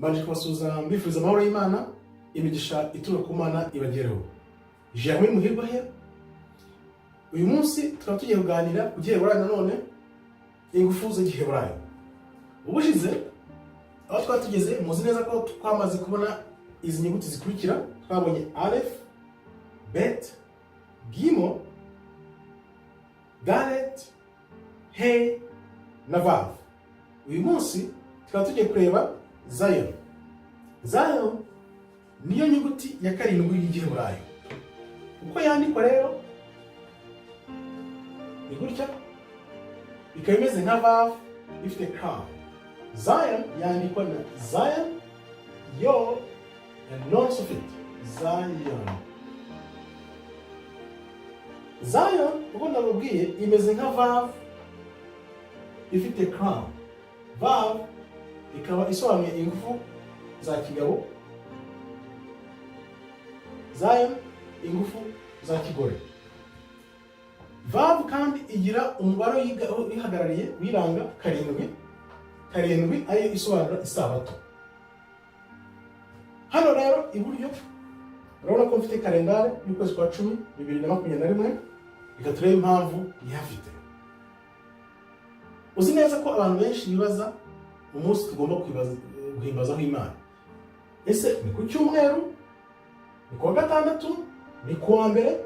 mbanje kubasuhuza mbifuriza amahoro y'Imana, imigisha ituruka ku Mana ibagereho. Jeremy Muhirwa he. Uyu munsi tukaba tugiye kuganira ku giheburayo nanone, ingufu z'igiheburayo. Ubushize aho twari tugeze muzi neza ko twamaze kubona izi nyuguti zikurikira. Twabonye Aleph, Bet, Gimel, Dalet, He na Vav. Uyu munsi tukaba tugiye kureba Zion. Zion niyo nyuguti ya karindwi y'igiheburayo. Uko yandikwa rero ni gutya, ikaba imeze nka Vav ifite crown. Zion yandikwa na Zion, Yod, and non suffix Zion. Zion uko ndababwiye imeze nka Vav ifite crown. Vav ikaba isobanuye ingufu za kigabo, Zion ingufu za kigore. Vav kandi igira umubare ihagarariye wiranga karindwi. Karindwi ayo isobanura isabato. Hano rero iburyo urabona ko mfite kalendari y'ukwezi kwa 10 2021, reka turebe impamvu yafite. Uzi neza ko abantu benshi bibaza umunsi tugomba guhimbazaho Imana. Ese ni ku cyumweru, ni ku wa gatandatu, ni ku wa mbere,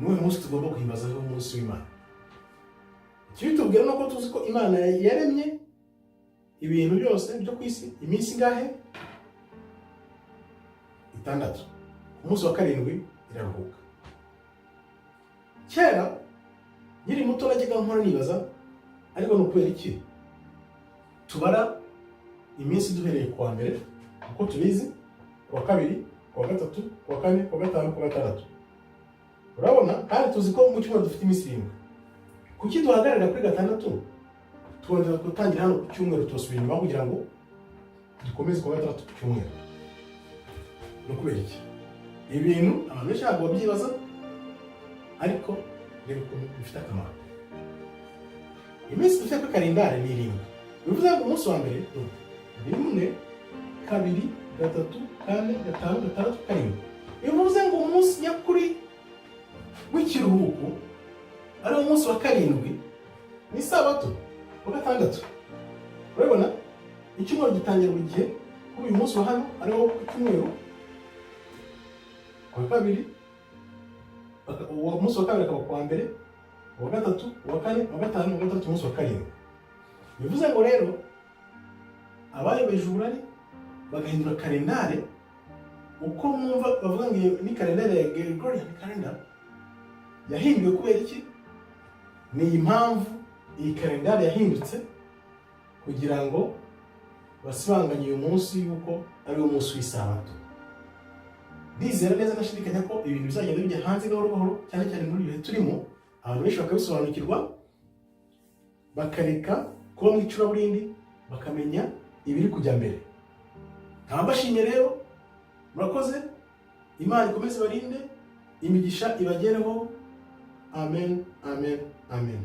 ni uyu munsi tugomba guhimbazaho umunsi w'Imana? Ikibitubwira nuko tuzi ko Imana yaremye ibintu byose byo ku isi iminsi ngahe? 6. Umunsi wa karindwi iraruhuka. Kera nyiri muto najyaga nkora nibaza, ariko no kubera iki tubara iminsi duhereye ku wa mbere uko tubizi, ku wa kabiri, ku wa gatatu, ku wa kane, ku wa gatanu, ku wa gatandatu. Urabona kandi tuzi ko mu cyumweru dufite iminsi 7. Kuki duhagarara kuri gatandatu twongera gutangira hano ku cyumweru tosubira inyuma kugira ngo dukomeze ku wa gatandatu ku cyumweru? No kubera iki? Ibintu abantu benshi ntabwo babyibaza, ariko reba ukuntu bifite akamaro. Iminsi dufite kuri kalendari ni 7. Bivuze ngo umunsi wa mbere ni 1, 2, 3, 4, 5, 6, 7. Bivuze ngo umunsi nyakuri w'ikiruhuko ari umunsi wa karindwi ni sabato, wa gatandatu. Urabona icyumweru gitangira buri gihe kuri uyu munsi wa hano ariho ku cyumweru, ku wa kabiri, uwo munsi wa kabiri akaba ku wa mbere, uwa gatatu, uwa kane, uwa gatanu, uwa gatandatu, umunsi wa karindwi. Bivuze ngo rero abayobeje uburari bagahindura kalendari uko mwumva bavuga ngo ni kalendari ya Gregorian calendar. Yahinduwe kubera iki? Ni impamvu iyi kalendari yahindutse kugira ngo basibanganye uyu munsi yuko ari umunsi w'isabato. Ndizera neza ndashidikanya ko ibintu bizagenda bijya hanze gahoro gahoro, cyane cyane muri ibihe turimo, abantu benshi bakabisobanukirwa bakareka kuba mu icuraburindi, bakamenya ibiri kujya mbere. Nkabashimye rero, murakoze. Imana ikomeze barinde, imigisha ibagereho. Amen, amen, amen.